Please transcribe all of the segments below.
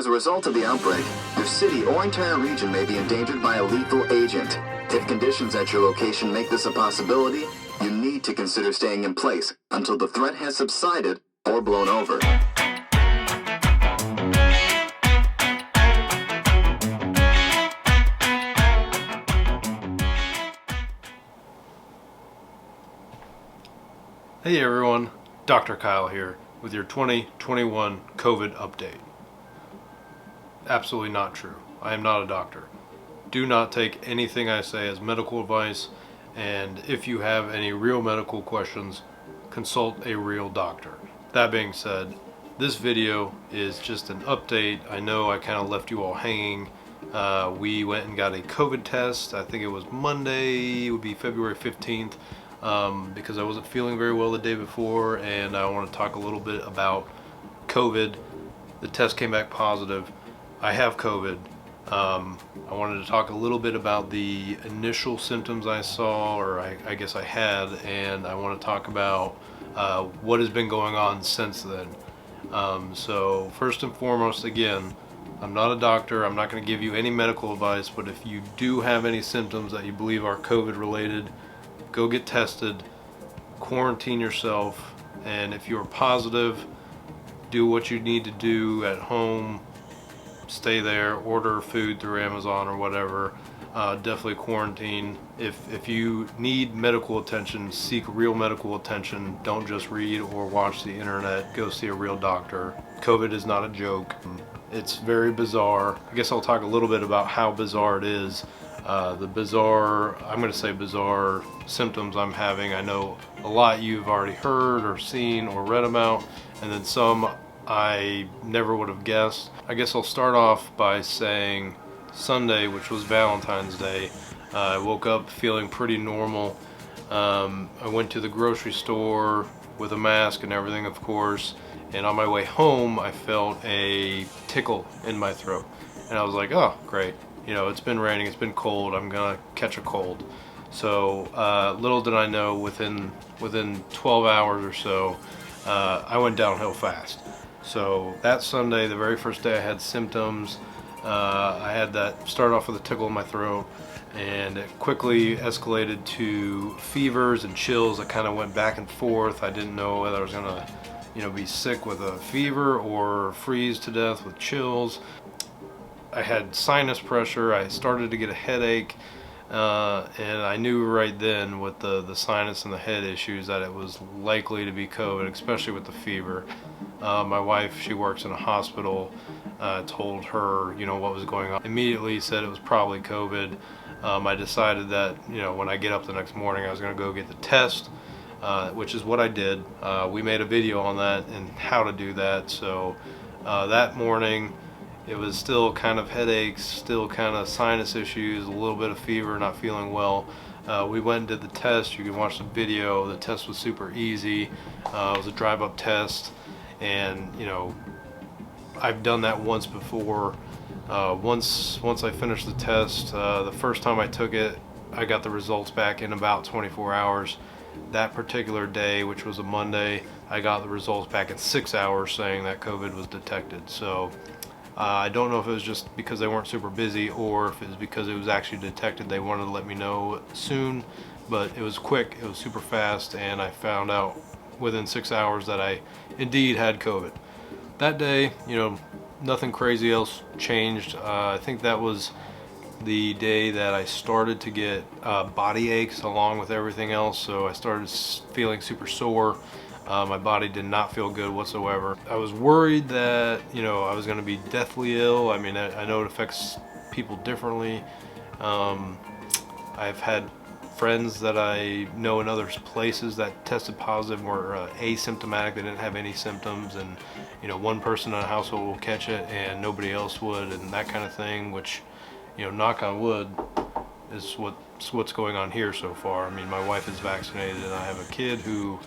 As a result of the outbreak, your city or entire region may be endangered by a lethal agent. If conditions at your location make this a possibility, you need to consider staying in place until the threat has subsided or blown over. Hey everyone, Dr. Kyle here with your 2021 COVID update. Absolutely not true. I am not a doctor. Do not take anything I say as medical advice, and if you have any real medical questions, consult a real doctor. That being said, this video is just an update. I know I kind of left you all hanging. We went and got a COVID test. I think it was Monday, it would be February 15th. Because I wasn't feeling very well the day before, and I want to talk a little bit about COVID. The test came back positive. I have COVID. I wanted to talk a little bit about the initial symptoms I saw, or I guess I had, and I want to talk about what has been going on since then. So first and foremost, again, I'm not a doctor. I'm not going to give you any medical advice, but if you do have any symptoms that you believe are COVID related, go get tested, quarantine yourself, and if you're positive, do what you need to do at home, stay there, order food through Amazon or whatever. Definitely quarantine. If you need medical attention, seek real medical attention. Don't just read or watch the internet. Go see a real doctor. COVID is not a joke. It's very bizarre. I guess I'll talk a little bit about how bizarre it is. I'm going to say bizarre symptoms I'm having. I know a lot you've already heard or seen or read about, and then some I never would have guessed. I guess I'll start off by saying Sunday, which was Valentine's Day, I woke up feeling pretty normal. I went to the grocery store with a mask and everything, of course, and on my way home I felt a tickle in my throat, and I was like, oh great. You know, it's been raining, it's been cold, I'm gonna catch a cold. So little did I know, within 12 hours or so, I went downhill fast. So that Sunday, the very first day I had symptoms, I had that start off with a tickle in my throat, and it quickly escalated to fevers and chills that kind of went back and forth. I didn't know whether I was gonna, be sick with a fever or freeze to death with chills. I had sinus pressure. I started to get a headache, and I knew right then with the sinus and the head issues that it was likely to be COVID, especially with the fever. My wife, she works in a hospital, told her, what was going on. Immediately said it was probably COVID. I decided that, when I get up the next morning, I was going to go get the test, which is what I did. We made a video on that and how to do that. So that morning, it was still kind of headaches, still kind of sinus issues, a little bit of fever, not feeling well. We went and did the test. You can watch the video. The test was super easy. It was a drive-up test, and I've done that once before. Once I finished the test, the first time I took it, I got the results back in about 24 hours. That particular day, which was a Monday, I got the results back in 6 hours saying that COVID was detected. So I don't know if it was just because they weren't super busy or if it was because it was actually detected. They wanted to let me know soon, but it was quick, it was super fast, and I found out within 6 hours that I indeed had COVID. That day, nothing crazy else changed. I think that was the day that I started to get body aches along with everything else, so I started feeling super sore. My body did not feel good whatsoever. I was worried that, I was going to be deathly ill. I mean, I know it affects people differently. I've had friends that I know in other places that tested positive and were asymptomatic. They didn't have any symptoms, and, one person in a household will catch it and nobody else would, and that kind of thing, which, knock on wood, is what's going on here so far. I mean, my wife is vaccinated and I have a kid who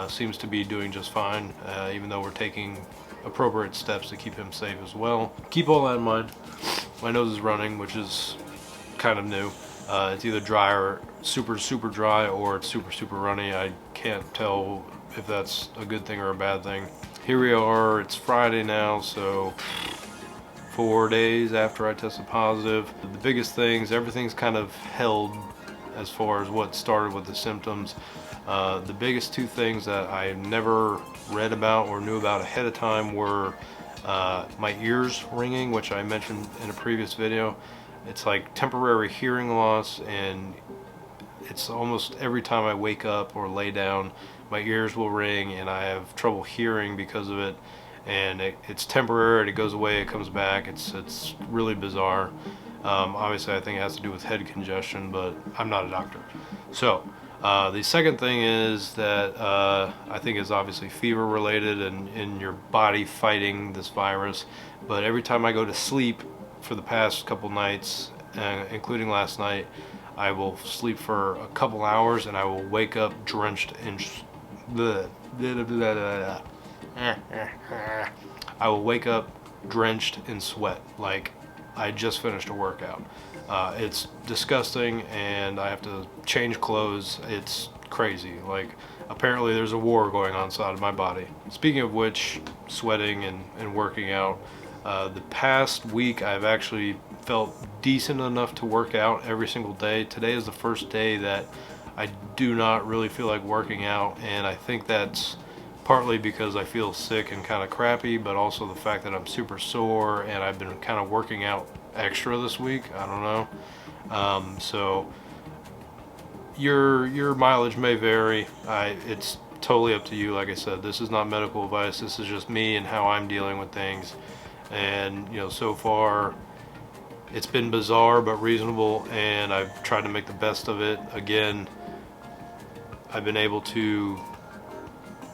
seems to be doing just fine, even though we're taking appropriate steps to keep him safe as well. Keep all that in mind. My nose is running, which is kind of new. It's either dry or super dry, or it's super runny. I can't tell if that's a good thing or a bad thing. Here we are, it's Friday now, so 4 days after I tested positive. The biggest things, everything's kind of held as far as what started with the symptoms. The biggest two things that I never read about or knew about ahead of time were my ears ringing, which I mentioned in a previous video. It's like temporary hearing loss, and it's almost every time I wake up or lay down, my ears will ring and I have trouble hearing because of it. And it's temporary, it goes away, it comes back. It's really bizarre. Obviously I think it has to do with head congestion, but I'm not a doctor. So the second thing is that I think is obviously fever related and in your body fighting this virus. But every time I go to sleep for the past couple nights, including last night, I will sleep for a couple hours and I will wake up drenched in I will wake up drenched in sweat, like I just finished a workout. It's disgusting, and I have to change clothes. It's crazy. Like, apparently there's a war going on inside of my body. Speaking of which, sweating and working out, the past week I've actually felt decent enough to work out every single day. Today is the first day that I do not really feel like working out, and I think that's partly because I feel sick and kind of crappy, but also the fact that I'm super sore and I've been kind of working out extra this week. I don't know. So your mileage may vary. It's totally up to you. Like I said, this is not medical advice. This is just me and how I'm dealing with things. And so far it's been bizarre but reasonable, and I've tried to make the best of it. Again, I've been able to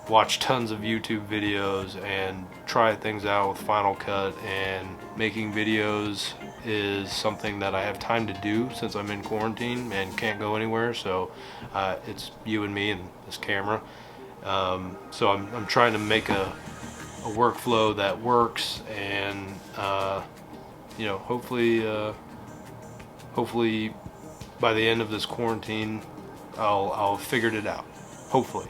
watch tons of YouTube videos and try things out with Final Cut, and making videos is something that I have time to do since I'm in quarantine and can't go anywhere. So it's you and me and this camera. So I'm trying to make a workflow that works, and hopefully by the end of this quarantine I'll have figured it out, hopefully.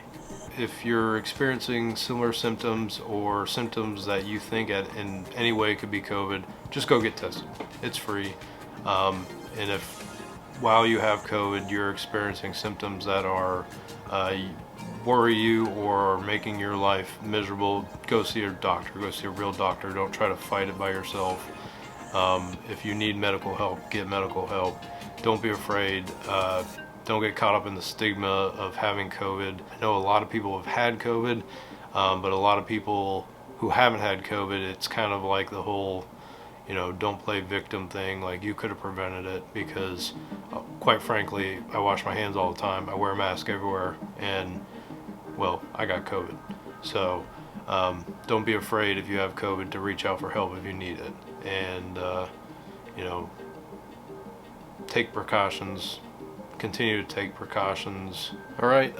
If you're experiencing similar symptoms or symptoms that you think in any way could be COVID, just go get tested. It's free. And if while you have COVID you're experiencing symptoms that are worry you or making your life miserable, go see a doctor. Go see a real doctor. Don't try to fight it by yourself. If you need medical help, get medical help. Don't be afraid. Don't get caught up in the stigma of having COVID. I know a lot of people have had COVID, but a lot of people who haven't had COVID, it's kind of like the whole, don't play victim thing. Like, you could have prevented it, because quite frankly, I wash my hands all the time. I wear a mask everywhere, and well, I got COVID. So don't be afraid if you have COVID to reach out for help if you need it. And, take precautions. Continue to take precautions. All right,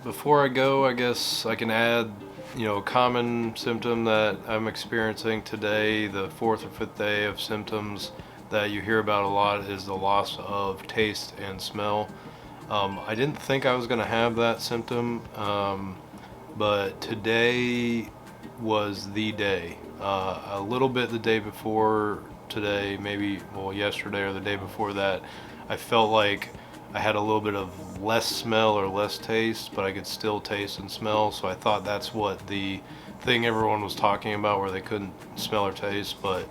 before I go, I guess I can add, a common symptom that I'm experiencing today, the 4th or 5th day of symptoms that you hear about a lot, is the loss of taste and smell. I didn't think I was going to have that symptom, but today was the day. A little bit the day before today, maybe, yesterday or the day before that, I felt like I had a little bit of less smell or less taste, but I could still taste and smell. So I thought that's what the thing everyone was talking about, where they couldn't smell or taste. But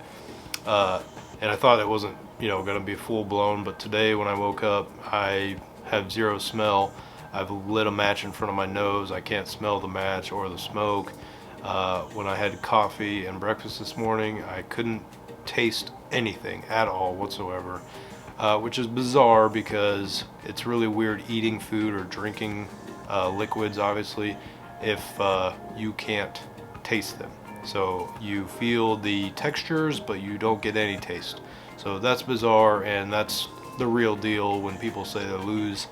and I thought it wasn't going to be full blown. But today when I woke up, I have zero smell. I've lit a match in front of my nose. I can't smell the match or the smoke. When I had coffee and breakfast this morning, I couldn't taste anything at all whatsoever. Which is bizarre, because it's really weird eating food or drinking liquids, obviously, if you can't taste them. So you feel the textures, but you don't get any taste. So that's bizarre, and that's the real deal when people say they lose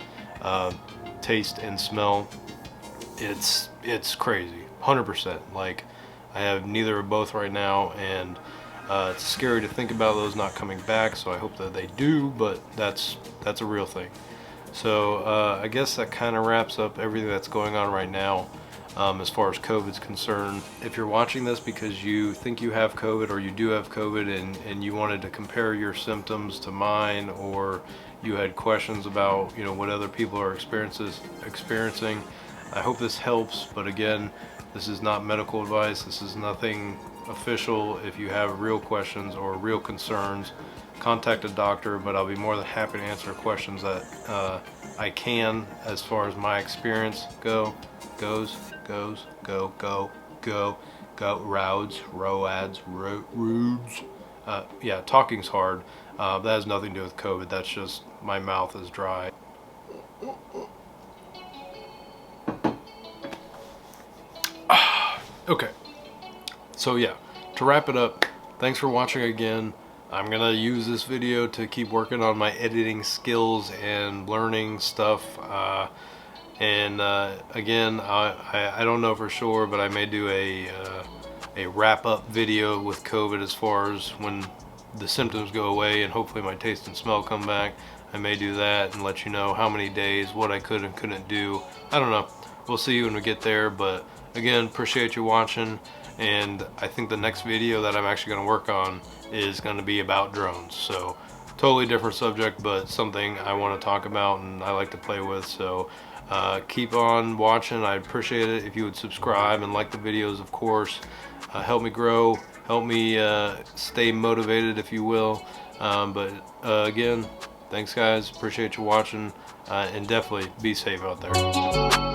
taste and smell. It's crazy, 100%. Like, I have neither or both right now, and it's scary to think about those not coming back, so I hope that they do, but that's a real thing. So I guess that kind of wraps up everything that's going on right now. as far as COVID's concerned. If you're watching this because you think you have COVID or you do have COVID and you wanted to compare your symptoms to mine, or you had questions about, you know, what other people are experiencing, I hope this helps. But again, this is not medical advice. This is nothing official. If you have real questions or real concerns, contact a doctor, but I'll be more than happy to answer questions that I can as far as my experience goes, roads. Yeah, talking's hard. That has nothing to do with COVID. That's just my mouth is dry. Okay, so yeah, to wrap it up, thanks for watching again. I'm gonna use this video to keep working on my editing skills and learning stuff. Again, I don't know for sure, but I may do a wrap-up video with COVID as far as when the symptoms go away and hopefully my taste and smell come back. I may do that and let you know how many days, what I could and couldn't do. I don't know. We'll see when we get there, but again, appreciate you watching, and I think the next video that I'm actually going to work on is going to be about drones. So totally different subject, but something I want to talk about and I like to play with. So keep on watching. I'd appreciate it if you would subscribe and like the videos, of course. Help me grow, help me stay motivated, if you will. Again, thanks guys, appreciate you watching, and definitely be safe out there.